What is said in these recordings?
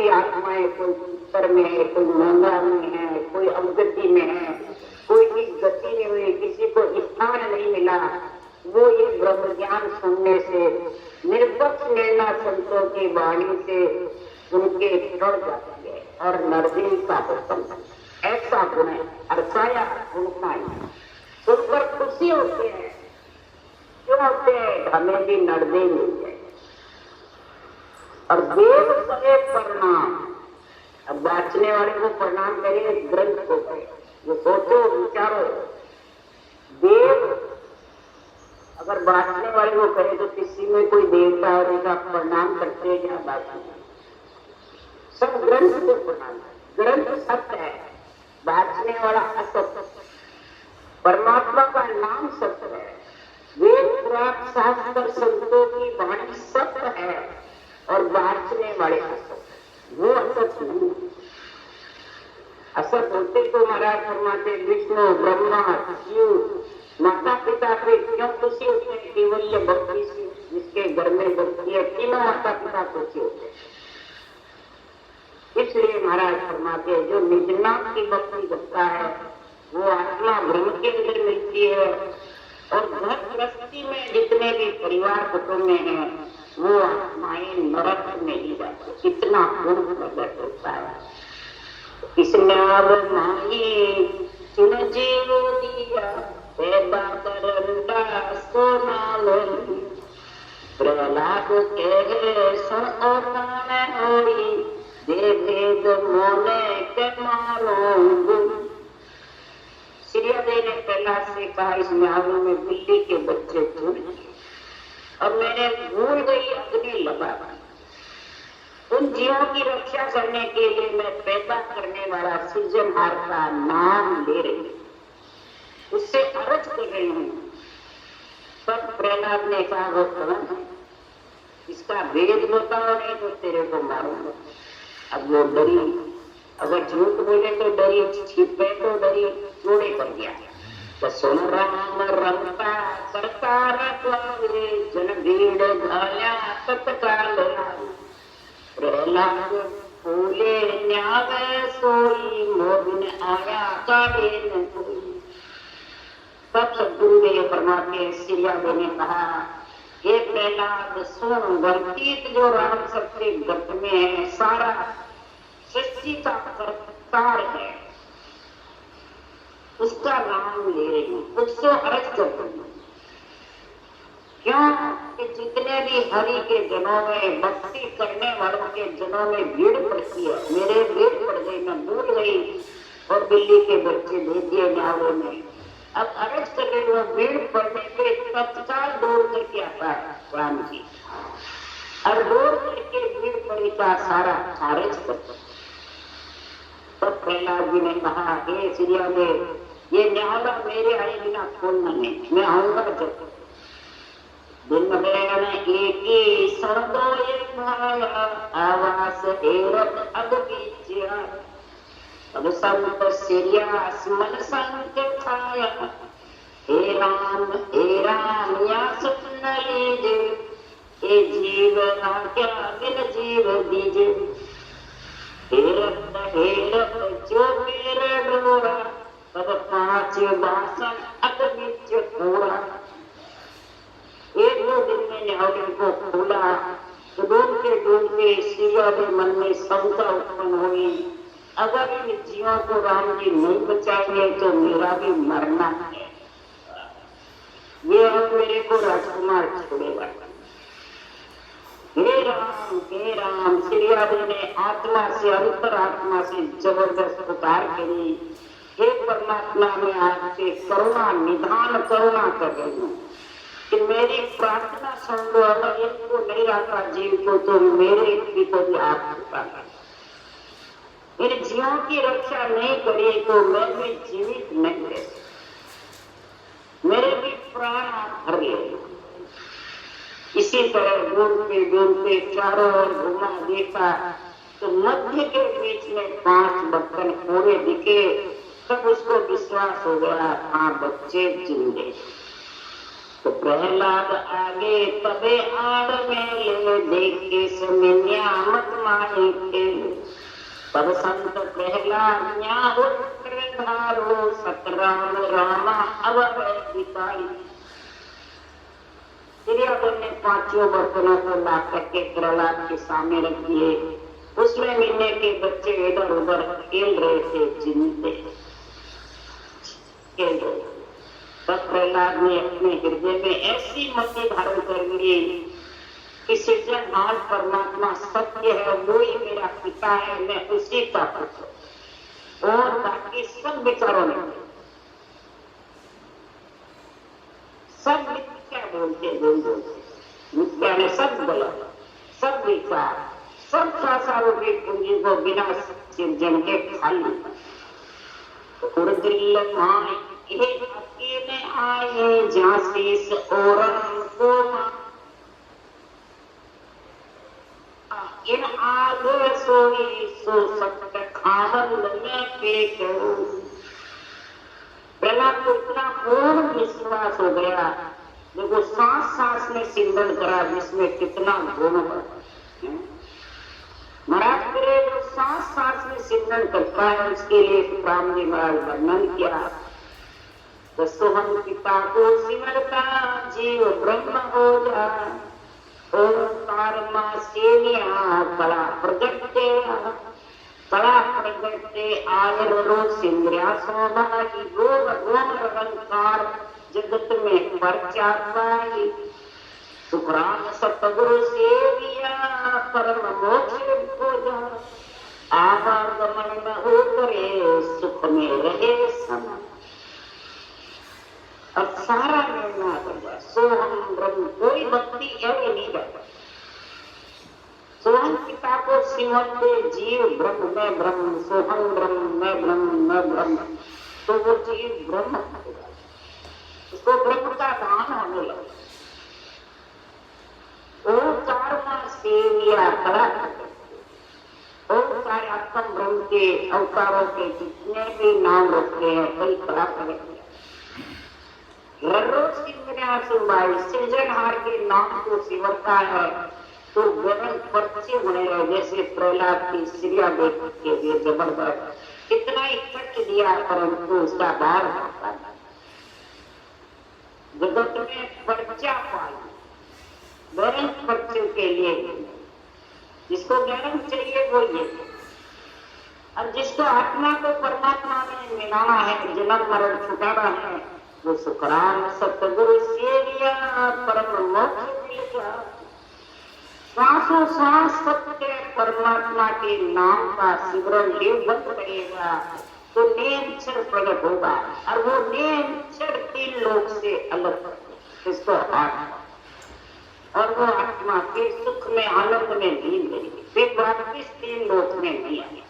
भी आत्माएं, कोई उत्तर में है, कोई मंगा में है, कोई अवगति में है, कोई की गति नहीं हुई, किसी को स्थान नहीं मिला, वो ये ब्रह्म ज्ञान सुनने से, निरपक्ष निर्णय संतों की वाणी से उनके चढ़ जाती है और नरदेव का हुक्म ऐसा गुण है, अरसाया गुणता है, सुनकर खुशी होते हैं। क्यों होते हैं? हमें भी नरदेव मिल जाए। और देव करे प्रणाम, अब बांचने वाले को प्रणाम करिए, ग्रंथ को करें, ये सोचो विचारो। देव अगर बांचने वाले को करे तो किसी में कोई देवता और का प्रणाम करते हैं या बांचने? सब ग्रंथ को प्रणाम है। ग्रंथ सत्य है, बांचने वाला असत्य। परमात्मा का नाम सत्य है, वेद पुराण शास्त्र संतों की वाणी सत्य है और बांचने वाले असत्य। वो असत्य नहीं, असत होते तो महाराज फरमाते विष्णु ब्रह्मा शिव माता पिता पे क्यों खुशी होते हैं? केवल ये भक्ति से जिसके घर में भक्ति है, तीनों माता पिता खुशी होते हैं। इसलिए महाराज फरमाते जो निज नाम की भक्ति करता है वो आत्मा ब्रह्म के अंदर मिलती है और घर गृहस्थी में जितने भी परिवार कुटुंब में है वो आत्माएं नरक में ही जाती। कितना गुण प्रकट होता है। किसने अब माही सुन जीव दिया पैदा करंदा सोना प्रहलाद कहे सुन और होई दे भेद मोने के मानो। सीरियादेव ने पहला से कहा इस न्याय में बिल्ली के बच्चे चुन अब मैंने भूल गई अग्नि लगा। उन जीवों की रक्षा करने के लिए मैं पैदा करने वाला सृजनहार का नाम ले रही हूँ, उससे अर्ज कर रही हूँ। तब प्रहलाद ने कहा वो कौन है? इसका भेद बताओ नहीं तो तेरे को मारूंगा। अब वो डरी, अगर झूठ बोले तो डरी, छिपे तो डरी, जोड़े कर दिया। तो सुन राम रमता करता रखवारे जन भीड़ घाया तत्काल प्रहलाद फूले न्यावे सोई मोबिन आया काले न कोई। तब सदगुरुदेव परमात्मा सीरियादेव ने कहा ये प्रहलाद सुन, वर्तीत जो राम सबके गत में है सारा सृष्टि का करतार है उसका नाम ले रही हूँ, उसको अर्ज कर रही हूँ। क्यों कि जितने भी हरि के जनों में भक्ति करने वालों के जनों में भीड़ पड़ती है, मेरे भीड़ पड़ गई, मैं भूल गई और बिल्ली के बच्चे दे दिए न्यावों में। अब अर्ज कर रही हूँ, भीड़ पड़ने पे तत्काल दौड़ करके आता है राम जी और दौड़ करके भीड़ पड़ी का सारा खारिज करता। तब प्रहलाद जी ने कहा हे सीरियादेव ये न्याला मेरे आए बिना खोलना नहीं, मैं आऊंगा जब दिन बैन एक ही सर्दो एक भाया आवास एरत अग बीचिया। अब संत सीरियास मन संत खाया हे राम या सुन लीजे ए जीव क्या बिन जीव दीजे। हेरत जो मेरे डोरा तब 5 बासन अग बीच पूरा। एक दो दिन में न्यावली को खोला तो ढूंढते सीरियादेव मन में शंका उत्पन्न हुई, अगर इन जीवों को राम जी नहीं बचाएंगे तो मेरा भी मरना है। ये अब मेरे को राजकुमार छोड़ेगा। हे राम सीरियादेव ने आत्मा से अंतर आत्मा से जबरदस्त पुकार करी, हे परमात्मा मैं आपसे करुणा निधान करुणा कर रही हूँ कि मेरी प्रार्थना सुन लो। अगर इनको नहीं रखा जीव को तो मेरे भी को भी आप रखा। इन जीवों की रक्षा नहीं करी तो मैं भी जीवित नहीं रह सकता, मेरे भी प्राण आप भर ले। इसी तरह ढूंढते चारों ओर घुमा देखा तो मध्य के बीच में 5 बर्तन पूरे दिखे। तब उसको विश्वास हो गया हाँ बच्चे जिंदे। तो प्रहलाद आगे तबे आड़ में ले देखे समिन्या मत माने के तब संत प्रहलाद धारो सतराम रामा अवर दिखाई। ने पांचों बर्तनों को ला करके प्रहलाद के सामने रख दिए। उसमें मीने के बच्चे इधर उधर खेल रहे थे, चिंते खेल रहे। तब प्रहलाद ने अपने हृदय में ऐसी मति धारण कर ली कि सृजनहार परमात्मा सत्य है, वो ही मेरा पिता है, मैं उसी का पुत्र। और बाकी सब विचारों में सब मिथ्या बोलते मिथ्या ने सब गलत, सब विचार, सब शास्त्रों पूंजी को बिना सृजन के खाली अकेले आए झांसी और इन आगे सोई सो सत्य खावन में पेट। प्रहलाद को इतना पूर्ण विश्वास हो गया, देखो सांस सांस में सिंदन करा जिसमें कितना गुण है। महाराज करे जो सांस सांस में सिंदन करता है उसके लिए राम जी महाराज वर्णन किया। तो सोहम पिता को सिमरता जीव ब्रह्म हो जाए, ओंकार मां सेविया कला प्रगटे, कला प्रगटे आयरो सिंद्रिया सोभाई रोग रोम रंकार जगत में परचा पाई। सुखराम सतगुरु सेविया परम मोक्ष को जा, आवागमन न हो करे सुख में रहे समा। अब सारा निर्णय करवा सोहम ब्रह्म, कोई भक्ति ऐसी नहीं करता। सोहम पिता को सिमरते जीव ब्रह्म में ब्रह्म, सोहम ब्रह्म में ब्रह्म में ब्रह्म, तो वो जीव ब्रह्म होगा, उसको ब्रह्म का दान होने लगा। ओंकार मां सेविया कला, ओंकार आत्म ब्रह्म के अवतारों के जितने भी नाम रखे हैं कई कला प्रकट सृजनहार के नाम को सिमरता है तो गगन पर्चे बने रहे। जैसे प्रहलाद की श्रिया देख के लिए जबरदस्त कितना ही कष्ट दिया परंतु उसका भार होता था। जगत में पर्चा पाई, गरम पर्चे के लिए जिसको गरम चाहिए वो ये, और जिसको आत्मा को परमात्मा में मिलाना है, जन्म मरण छुटाना है, वो सुखराम सतगुरु सेविया परम मोक्ष। सांसों सांस सत्य परमात्मा के नाम का सिमरन बंद करेगा तो नियंत्रण प्रकट होगा, और वो नियंत्रण तीन लोक से अलग, इसको आत्मा, और वो आत्मा के सुख में आनंद में लीन रहेगी, फिर वापिस तीन लोक में नहीं आएगी।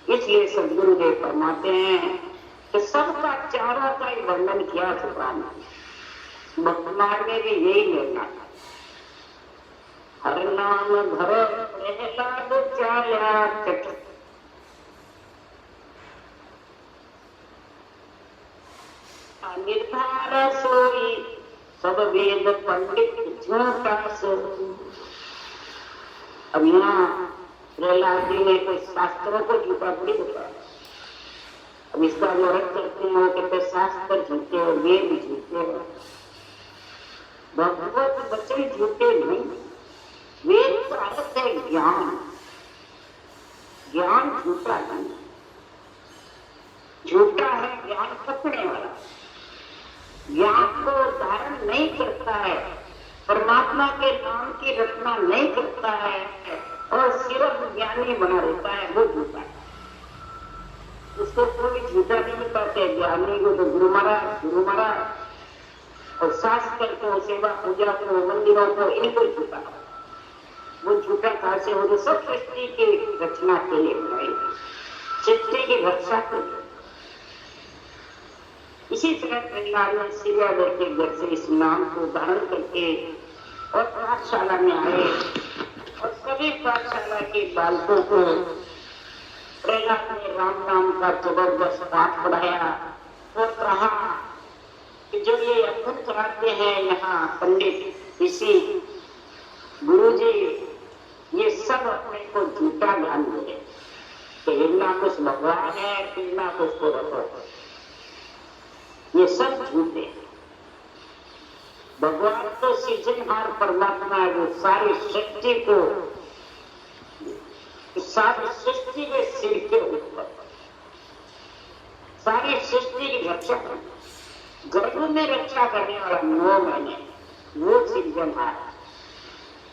इसलिए सदगुरुदेव फरमाते हैं कि सबका चारों का ही वर्णन किया सुखराम ने। वर्तमान में भी यही लेना था। हर नाम धर प्रहलाद चाल्या चट, निर्धार सोई सब वेद पंडित झूठा सो। अब यहाँ प्रहलाद जी ने कोई शास्त्रों को झूठा थोड़ी बताया। अब इसका जो अर्थ करते हैं वो कहते शास्त्र झूठे और वेद झूठे हैं, भगवत वचन झूठे नहीं। वेद का अर्थ है ज्ञान, ज्ञान झूठा नहीं। झूठा है ज्ञान पकड़ने वाला, ज्ञान को धारण नहीं करता है, परमात्मा के नाम की रचना नहीं करता है और सिर्फ ज्ञानी बना रहता है, वो झूठा है। उसको कोई झूठा नहीं बताते। ज्ञानी को तो गुरु महाराज और शास्त्र को, सेवा पूजा को, मंदिरों को, इनको झूठा। वो झूठा कहां से हो? सब सृष्टि की रचना के लिए बनाई, सृष्टि की रक्षा के लिए। इसी तरह प्रहलाद ने श्रीयादव के घर से इस नाम को धारण करके और पाठशाला में आए और सभी पाठशाला के बालकों को प्रहलाद ने राम नाम का जबरदस्त पाठ पढ़ाया और कहा कि जो ये अद्भुत कराते हैं यहाँ पंडित ऋषि गुरुजी, ये सब अपने को झूठा ज्ञान दे कि हिरणाकुश भगवान है, हिरणाकुश को रखो। ये सब झूठे हैं। भगवान तो सृजनहार परमात्मा है, वो सारी सृष्टि को, सारी सृष्टि के सिर के ऊपर सारी सृष्टि की रक्षा करने, गर्भ में रक्षा करने वाला 9 महीने वो सृजनहार।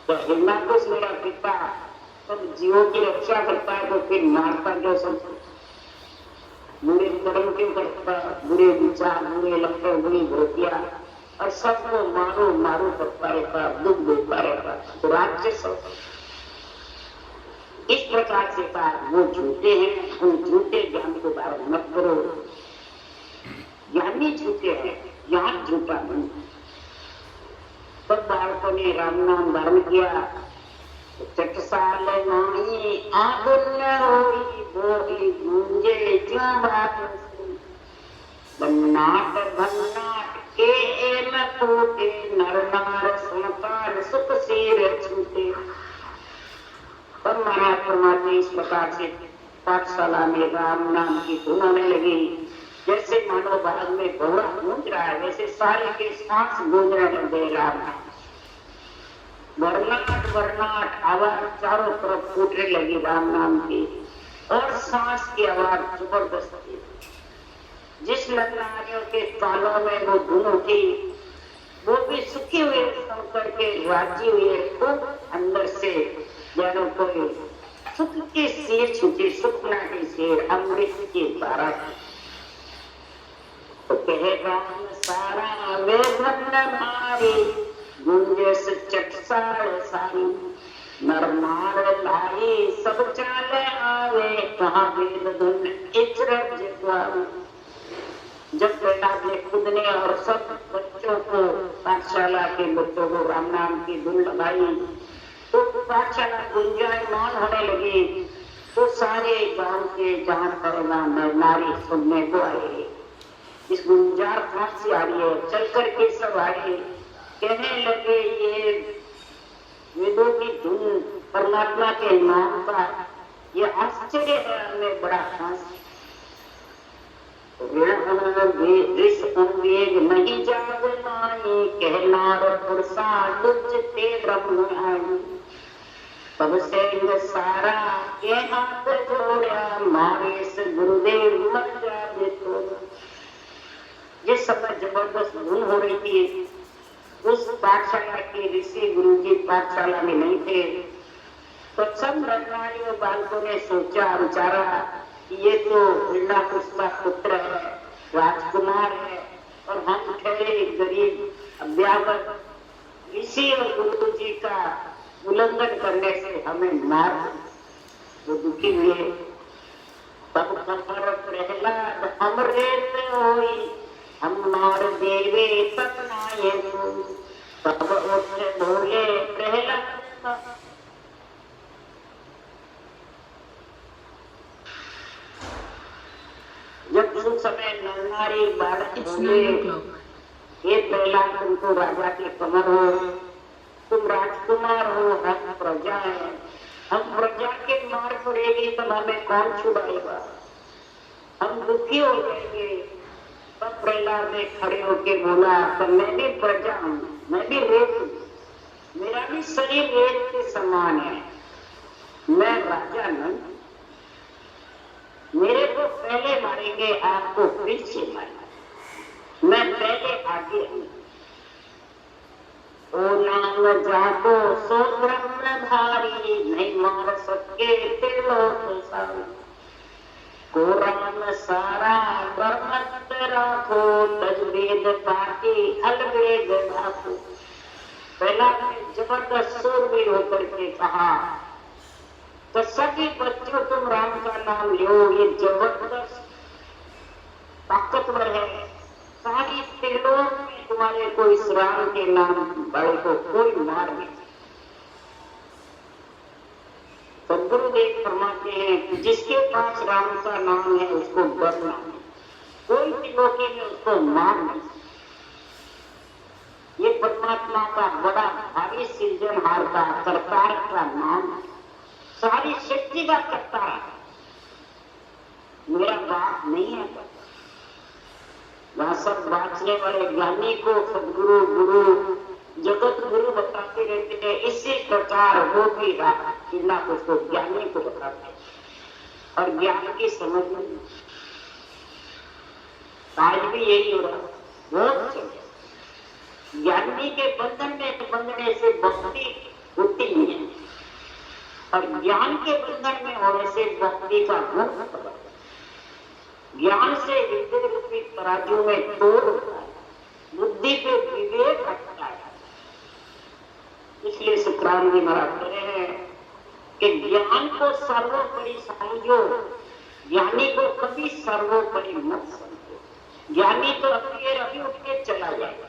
तो हिरणाकुश मेरा पिता सब जीवों की रक्षा करता है, तो फिर मारता क्यों सबको? बुरे कर्म क्यों करता? बुरे विचार, बुरे लक्षण, बुरी वृत्तियां, और सबको मारो मारो करता रहता, दुख देता रहता, तो राज्य सब इस प्रकार से कहा वो झूठे हैं। उन झूठे ज्ञान को धारण मत करो। ज्ञानी झूठे हैं, ज्ञान झूठा नहीं। तब बालकों ने राम नाम धारण किया। चटसाल वाणी आदुल्य होई बोली गूंजे ज्यों बात भन्नाट भन्नाट के एम टूटे नर नार संतान सुख सिर छूटे। तब महाराज परमात्मा इस प्रकार से पाठशाला में राम नाम की धुन होने लगी। जैसे मानो बाग में घोड़ा गूंज रहा है, वैसे सारे के सांस गूंजने लगे राम नाम। वर्णाट वर्णाट आवाज चारों तरफ फूटने लगी राम नाम की, और सांस की आवाज जबरदस्त थी। जिस लखनारियों के कानों में वो धुन उठी, वो भी सुखे हुए सुनकर के राजी हुए, खूब अंदर से जानो कोई सुख के सिर छूटे, सुखना के सिर अमृत की धारा। तो कहे राम सारा वे धन मारी गुंजे से चटसाल सारी नर नार लाई सब चाले आवे कहाँ वेद धुन इचरत जगवावे। जब प्रहलाद ने खुद ने और सब बच्चों को, पाठशाला के बच्चों को राम नाम की धुन लगाई, तो पाठशाला गुंजायमान होने लगी। तो सारे गांव के जहां पर नारी सुनने को आए, इस गुंजार कहां से आ रही है, चल करके सब आए, कहने लगे ये वेदों की धुन परमात्मा के नाम का ये आश्चर्य है, हमें बड़ा खास। वेग नहीं जाग मानी कहनार पुरुषा लुचते ब्रह्म आई। तब से सारा के हाथ जोड़ा मारे से गुरुदेव मर जाए। तो जिस समय जबरदस्त धुन हो रही थी, उस पाठशाला के ऋषि गुरु जी पाठशाला में नहीं थे। तो सब रत्नारियों बालकों ने सोचा विचारा कि ये तो हिरणाकुश का पुत्र है, राजकुमार है, और हम ठहरे गरीब अभ्यागत ऋषि और गुरु जी का उल्लंघन करने से हमें मार, वो दुखी हुए। तब खबर प्रहलाद अमृत होई हम मार देवे सतनाये। तब उठ बोले प्रहलाद जब उस समय नरनारी बालक बोले, ये प्रहलाद तुमको राजा के कमर हो, तुम राजकुमार हो, हम प्रजा है, हम प्रजा के मार पड़ेगी तो हमें कौन छुड़ाएगा, हम दुखी हो जाएंगे। तब प्रहलाद ने खड़े होके बोला, तो मैं भी प्रजा हूँ, मैं भी रेत हूँ, मेरा भी शरीर रेत के समान है, मैं राजा नहीं, मेरे को पहले मारेंगे, आपको फिर से मारेंगे, मैं पहले आगे हूँ। ओ नाम जाको सो ब्रह्म धारी नहीं मार सके त्रिलोक सारी। को राम सारा ब्रह्मत राखो तज वेद पाटी अलवेद राखो। पहला जबरदस्त सूरवीर होकर के कहा, तो सभी बच्चों तुम राम का नाम लो, ये जबरदस्त ताकतवर है, सारी त्रिलोक में तुम्हारे को इस राम के नाम बड़े को कोई मार नहीं। तो गुरुदेव फरमाते हैं कि जिसके पास राम का नाम है उसको डरना है, कोई त्रिलोकी में उसको मार नहीं। ये परमात्मा का बड़ा भारी सृजनहार का करतार का नाम, सारी शक्ति का करतार। मेरा बाप नहीं है। वहां सब बांचने वाले ज्ञानी को सदगुरु गुरु जगत गुरु बताते रहते हैं। इसी प्रकार वो भी राधा को ज्ञानी को बताते हैं और ज्ञान की समझ नहीं। आज भी यही हो रहा है। बहुत ज्ञानी के बंधन में बंधने से भक्ति होती नहीं है और ज्ञान के बंधन में होने से भक्ति का मुक्त होता है। ज्ञान से हृदय रूपी तराजू में तोड़ होता है, बुद्धि पे विवेक हटता है। इसलिए सुखराम जी महाराज कह रहे हैं कि ज्ञान को सर्वोपरि समझो, ज्ञानी को कभी सर्वोपरि मत समझो। ज्ञानी तो अभी उठ के चला जाएगा,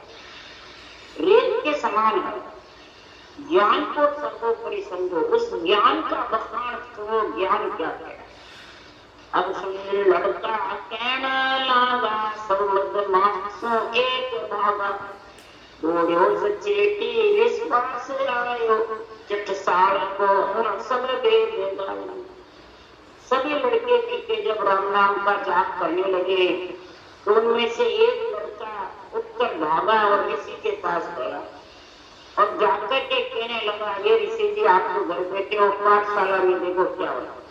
रेत के समान है। ज्ञान को सर्वोपरि समझो, उस ज्ञान का बखान सुनो। ज्ञान क्या है? अब सुन लड़का कहना लागा, सर्वद मासो एक भागा, बोलो सचेती विश्वास आयो, जट साल को सब वेद गायो। सभी लड़के टीके जब राम नाम का जाप करने लगे तो उनमें से एक लड़का उत्तर भागा और ऋषि के पास गया और जाकर के कहने लगा, ये ऋषि जी आप तो घर बैठे हो, पाठशाला में देखो क्या हो रहा।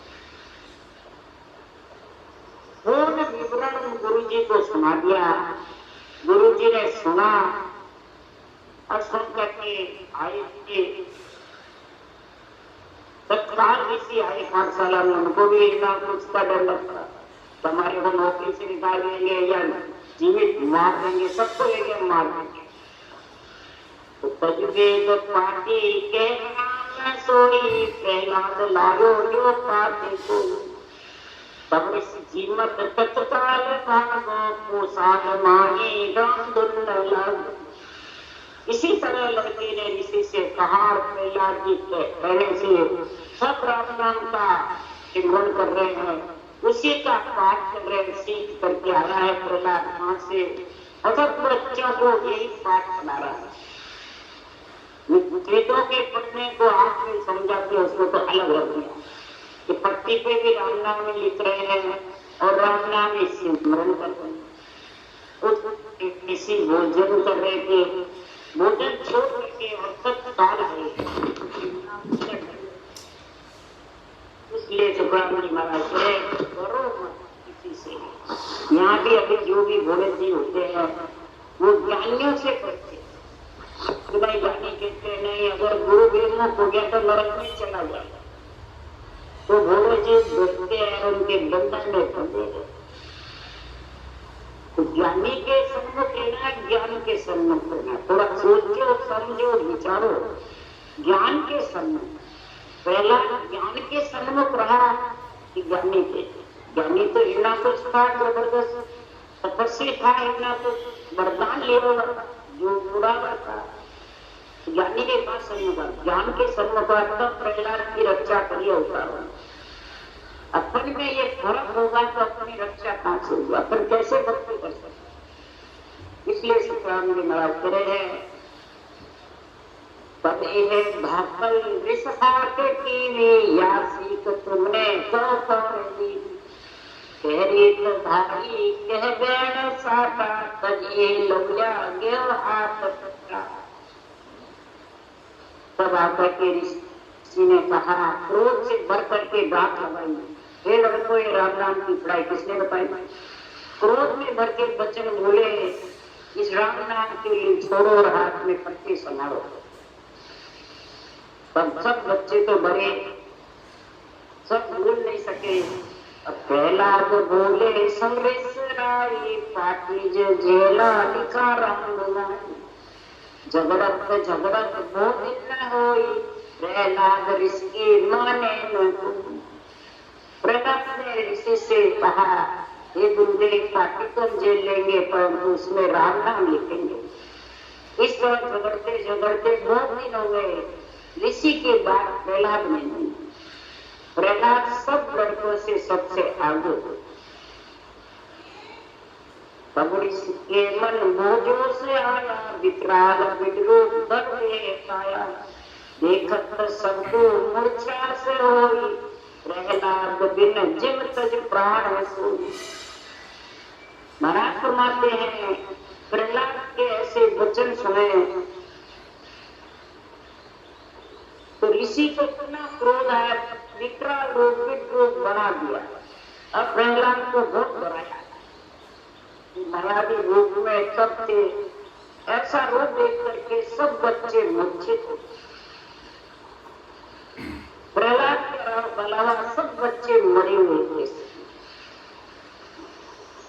पूर्ण विवरण गुरु जी को सुना दिया। गुरु जी ने सुना और सुन करके आए तत्काल ऋषि आए पाठशाला में। उनको भी इतना कुछ का डर लगता, हमारे को नौकरी से निकाल देंगे या जीवित मार देंगे, सबको लेके मार देंगे। तो तजवेद पाटी के नाम सोई, प्रहलाद लायो जो पाटी को, तब इस जीमत तत्काल भागो, पोसाद माही राम दुर्लभ। इसी तरह लड़के ने ऋषि से कहा, प्रहलाद जी के कहने से सब राम नाम का चिंतन कर रहे हैं, उसी का पाठ कर रहे हैं। सीख करके आया है प्रहलाद वहां से, और सब बच्चों को यही पाठ बना रहा है। वेदों के पढ़ने को आपने समझाते उसको तो अलग रख दिया कि पट्टी पे भी राम नाम में लिख रहे हैं और राम नाम में स्मरण कर रहे हैं। उस किसी भोजन कर रहे थे, भोजन छोड़ करके और तत्काल है। इसलिए सुखराम जी महाराज करो किसी से। यहाँ भी अभी जो भी भोले जी होते हैं वो ज्ञानियों से पढ़ते हैं। भाई ज्ञानी कहते नहीं, अगर गुरु बेमुख हो गया तो नरक में चला जाएगा। तो भोले जी देखते हैं उनके बंधन में फंसे। तो ज्ञानी के सम्मुख लेना, ज्ञान के सम्मुख लेना। थोड़ा सोचो समझो विचारो। ज्ञान के सम्मुख, पहला ज्ञान के सम्मुख रहा कि ज्ञानी के, ज्ञानी तो इतना कुछ था जबरदस्त तपस्वी था, इतना कुछ वरदान ले जो बुरा था। ज्ञानी के पास सम्मुख, ज्ञान के सम्मुख तब प्रहलाद की रक्षा करिए उतारो। अपन में ये फर्क होगा तो अपनी रक्षा कहां से होगी, अपन कैसे भक्ति कर सकते। इसलिए सुखराम जी महाराज कह रहे हैं, तब यह भाकल विषहाट की या सीख तुमने तो दी, कहरी तो भाई कह बैण साटा, तजिए लोया गेव हाथ पकड़ा। तब आकर के ऋषि ने कहा, क्रोध से भर करके बात लगाई, हे लड़कों ये राम नाम की पढ़ाई किसने बताई? क्रोध में भर के बच्चन बोले, इस राम नाम के लिए छोड़ो और हाथ में पट्टी संभालो। तब सब बच्चे तो बड़े, सब भूल नहीं सके। अब प्रहलाद बोले, समरेश्वराई पाटी जेला लिखा राम, झगड़त झगड़त मोहित न होई, प्रहलाद ऋषि माने न। प्रहलाद ने ऋषि से कहा, ये गुंडे पाटी को जेल लेंगे परंतु उसमें राम नाम लिखेंगे। इस तरह झगड़ते झगड़ते बहुत दिन हो गए। ऋषि के बाद प्रहलाद ने नहीं, प्रहलाद सब लड़कों से सबसे आगे। पगड़ी के मन मोजों से आया, विकराल विद्रोह बन गए काया। देखत सबको मूर्छा से होई, प्रहलाद बिन जिम तज प्राण सोई। महाराज फरमाते हैं प्रहलाद के ऐसे वचन सुने तो ऋषि को इतना क्रोध आया, विकराल रूप विद्रोह बना दिया। अब प्रहलाद को बहुत डराया, मायावी रूप में सब थे। ऐसा रूप देख करके सब बच्चे मूर्छित हो। प्रहलाद के अलावा सब बच्चे मरे हुए थे।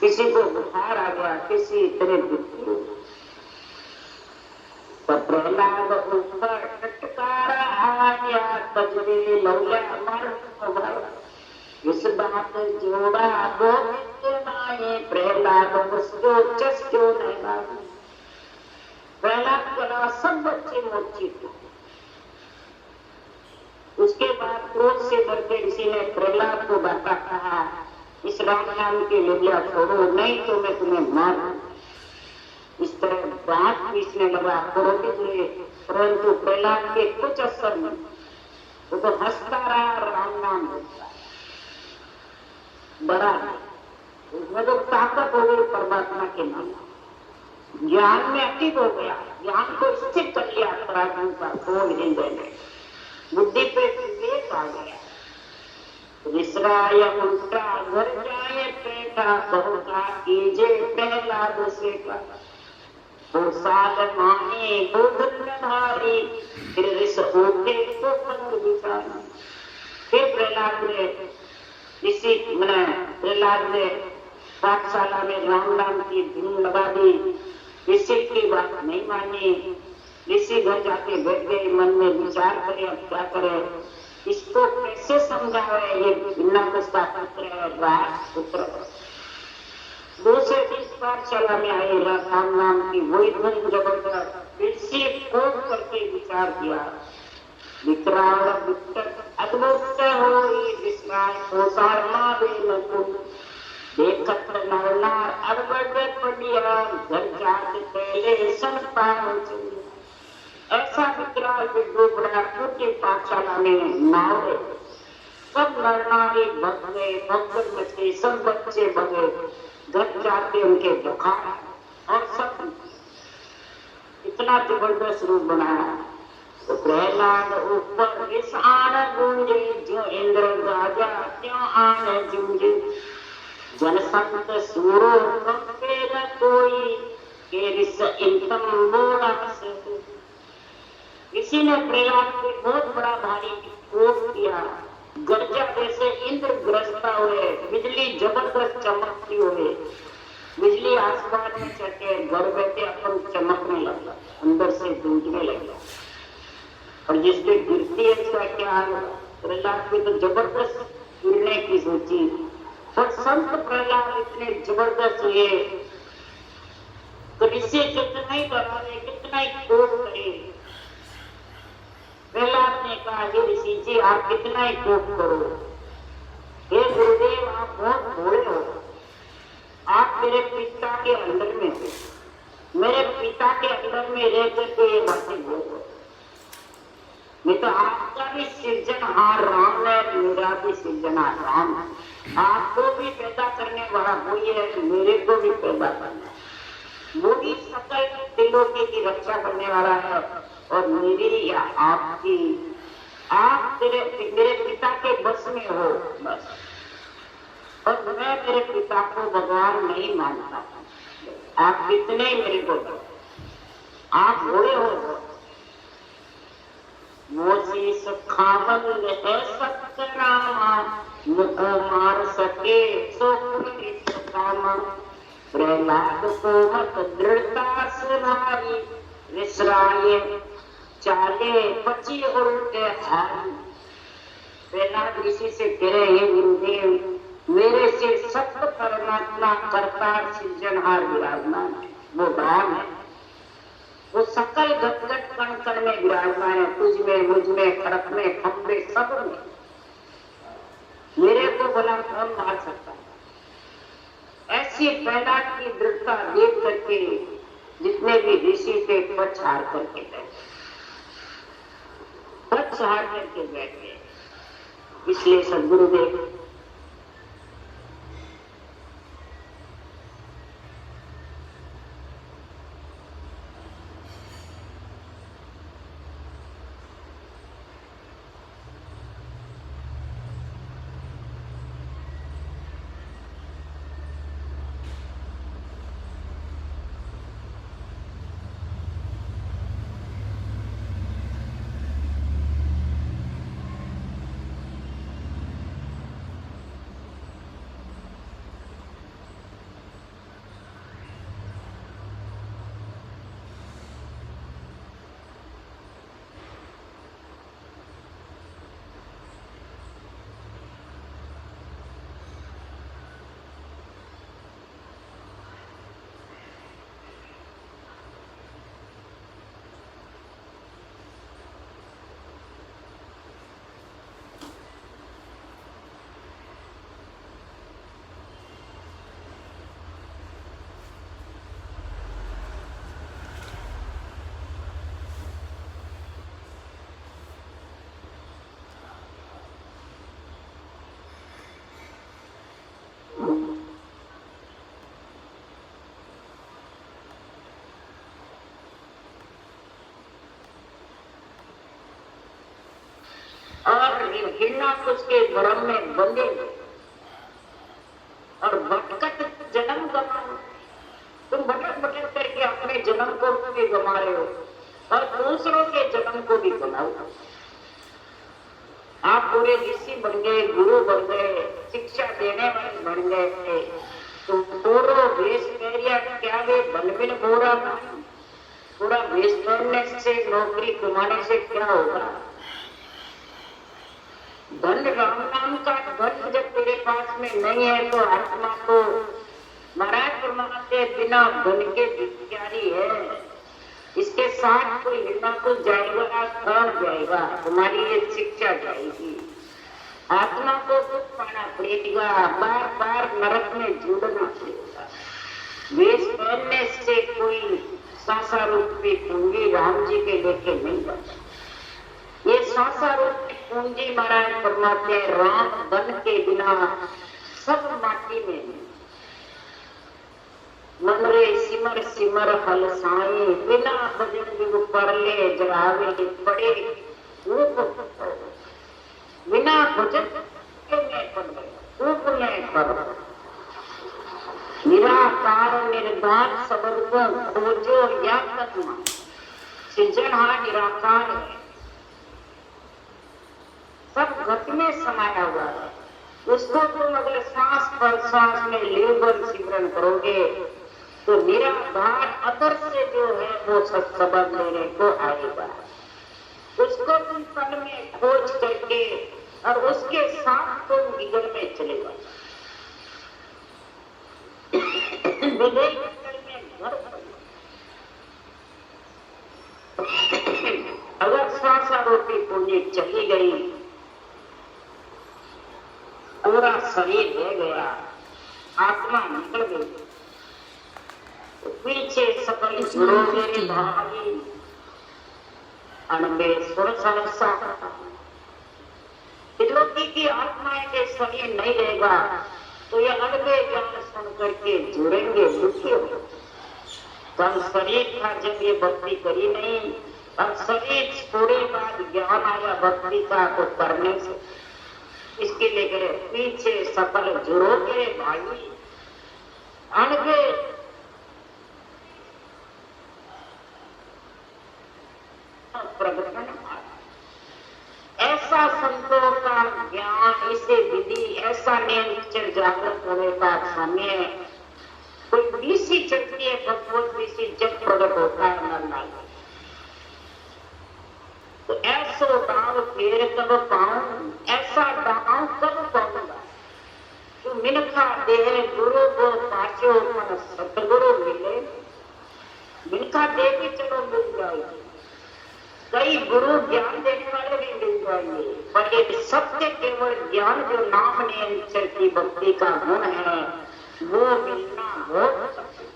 किसी को बुखार आ गया, किसी तरह दुखी हो। तो प्रहलाद ऊपर टटकारा आया, तजरे लौला मर इस बात जोड़ा गोविंद माए, प्रहलाद उसको चस्क्यों नहीं। प्रहलाद के अलावा सब बच्चे मूर्छित थे। उसके बाद क्रोध से बढ़ते ऋषि ने प्रहलाद को डांटा, कहा इस राम नाम की लीला छोड़ो, नहीं तो मैं तुम्हें मार दूं। इस तरह दांत पीसने लगा, क्रोधित हुए, परंतु प्रहलाद के कुछ असर नहीं। वो तो हंसता रहा, राम नाम बोलता बड़ा। उसमें तो ताकत हो गई परमात्मा के नाम, ज्ञान में अतीत हो गया, ज्ञान को स्थिर कर लिया अपराधियों का खोल हृदय में, बुद्धि पे विवेक आ गया। विसराय उल्टा घर जाए बैठा, बहुता कीजे प्रहलाद से का। वो साल माही बुध भारी, फिर रिस उठे तो पंग विचारी। फिर प्रहलाद ने प्रहलाद ने पाठशाला में राम नाम की धुन लगा दी। ऋषि की बात नहीं मानी। ऋषि घर जाके बैठ गए, मन में विचार करे अब क्या करे, इसको कैसे समझावे। ये बिना उसका पुत्र है, राजपुत्र। दूसरे दिन पाठशाला में आए, राम नाम की वही धुन जबरदस्त। ऋषि कोप करके विचार किया, विकराल अद्भुत होई विस्मय कोसार मावे नकुल। देखत नरनार अड़बड़ पड़िया, घर जात पहले सन पाव चली। ऐसा विकराल विद्रोह बड़ा पूरी पाठशाला में नावे। सब नरनारी भग गए, भगदड़ मच गई, सब बच्चे भगे। घर जाते उनके बुखार और सब इतना जबरदस्त रूप बनाया। तो प्रहलाद ऊपर इस आन गूंजे, जो इंद्र राजा क्यों आन जूझे। जन संत सूरो कंपे न कोई, के रिस इंतम मोड़ा से। किसी ने प्रहलाद को बहुत बड़ा भारी क्रोध किया। गर्जा जैसे इंद्र गरजता हुए, बिजली जबरदस्त चमकती हुए, बिजली आसमान में चढ़के घर बैठे अपन चमकने लगा, अंदर से गूंजने लगा। और जिसके गिरती है उसका क्या होगा। प्रहलाद की तो जबरदस्त गिरने की सोची, और संत प्रहलाद इतने जबरदस्त हुए तो ऋषि कितना ही डरावे, कितना ही कोप करे। प्रहलाद ने कहा, हे ऋषि जी आप कितना ही कोप करो, हे गुरुदेव आप बहुत भोले हो, आप मेरे पिता के अंदर में थे, मेरे पिता के अंदर में रह करके ये बातें बोलो। नहीं तो आपका भी सृजनहार राम है, मेरा भी सृजनहार राम है। आपको भी पैदा करने वाला वही है, मेरे को भी पैदा करना है। वो भी सकल दिलों की रक्षा करने वाला है, और मेरी या आपकी, आप मेरे पिता के बस में हो बस। और मैं मेरे पिता को भगवान नहीं मानता। आप कितने ही मेरे को दो, आप बुरे हो। मोशीस खामल है सत्य रामा, मुको मार सके सो कामा। प्रहलाद को मत दृढ़ता से भारी, विसराये चाले बची उल्टे हारी। प्रहलाद ऋषि से कह रहे हैं, गुरुदेव मेरे से सत्य परमात्मा करतार सृजनहार विराजमान है, वो राम है। वो सकल घटघट कण कण में विराजमान है, तुझ में, मुझ में, खड़क में, खंबे सब में। मेरे को भला कौन मार सकता है। ऐसी ऐसी प्रहलाद की दृढ़ता देख करके जितने भी ऋषि थे पक्ष हार करके बैठे, पक्ष हार करके बैठे। इसलिए सदगुरुदेव और हिरणाकुश के भ्रम में बंधे और भटकत जन्म गवाओ। तुम भटक भटक करके अपने जन्म को भी गवा रहे हो और दूसरों के जन्म को भी गवाओ। आप पूरे ऋषि बन गए, गुरु बन गए, शिक्षा देने वाले बन गए, तो पूरा वेश पहरिया क्या वे बनबिन पूरा नहीं। पूरा वेश पहनने से नौकरी कमाने से क्या होगा? धन राम नाम का धन जब तेरे पास में नहीं है तो आत्मा तो महाराज परमात्मा बिना धन के भिखारी है। इसके साथ कोई हिरणाकुश जाएगा, कौन जाएगा? तुम्हारी ये शिक्षा जाएगी। आत्मा को दुख पाना पड़ेगा, बार बार नरक में जुड़ना पड़ेगा। वेश पहनने से कोई सांसा रूपी पूंजी राम जी के लेके नहीं बनता। ये सांसा रूपी पूंजी महाराज परमात्मा राम बन के बिना सब माटी में मनरे सिमर सिमर हल साई बिना भजन बिगु परले जरावे पड़े बिना भजन में पड़े निराकार निर्धान शब्द को खोजो या करना। सृजनहार निराकार है, सब घट में समाया हुआ है। उसको तुम अगर सांस पर सांस में लेकर सिमरन करोगे तो निराधार अदर से जो है वो सबक लेने को आएगा। उसको तुम पल में खोज करके और उसके साथ तुम विगल में चलेगा। विवेक में घर अगर सांसारोपी पूंजी चली गई, पूरा शरीर रह गया, आत्मा निकल गई, तो पीछे सकल गुरु मेरे भाई अनबे सुर सहसा त्रिलोकी की आत्मा के शरीर नहीं रहेगा तो ये अनबे ज्ञान सुन करके जुड़ेंगे, दुखी होंगे। कल शरीर था जब ये भक्ति करी नहीं, अब शरीर छोड़े बाद ज्ञान आया भक्ति का तो करने से। इसके लिए पीछे सफल जुड़ोगे भाई अनबे प्रगटन ऐसा संतों का ज्ञान, इसे विधि ऐसा नियंत्रण जागृत होने का समय कोई बीसी चलती है भगवत बीसी जब प्रकट होता है नरनाल तो ऐसो दाव फेर कब पाऊं, ऐसा दाव कब पाऊंगा जो मिनखा देह गुरु को पाचो मन सतगुरु मिले। मिनखा दे के चलो मिल जाएगी, कई गुरु ज्ञान देने वाले भी मिल जाएंगे, पर ये सत्य केवल ज्ञान जो नाम नियंत्रण की भक्ति का गुण है वो मिलना बहुत कठिन।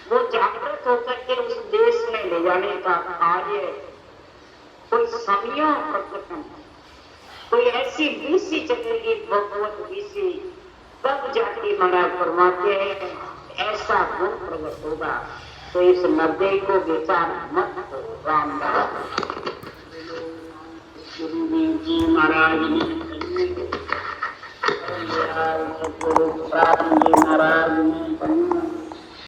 वो जागृत होकर के उस देश में ले जाने का कार्य कोई समयों प्रकटन, कोई ऐसी बीसी चलेगी भगवत बीसी, तब जाके महाराज फरमाते हैं ऐसा गुण प्रकट होगा। तो इस नदी को विचार मत करो। रामदास गुरुदेव जी महाराज ने, गुरु महाराज ने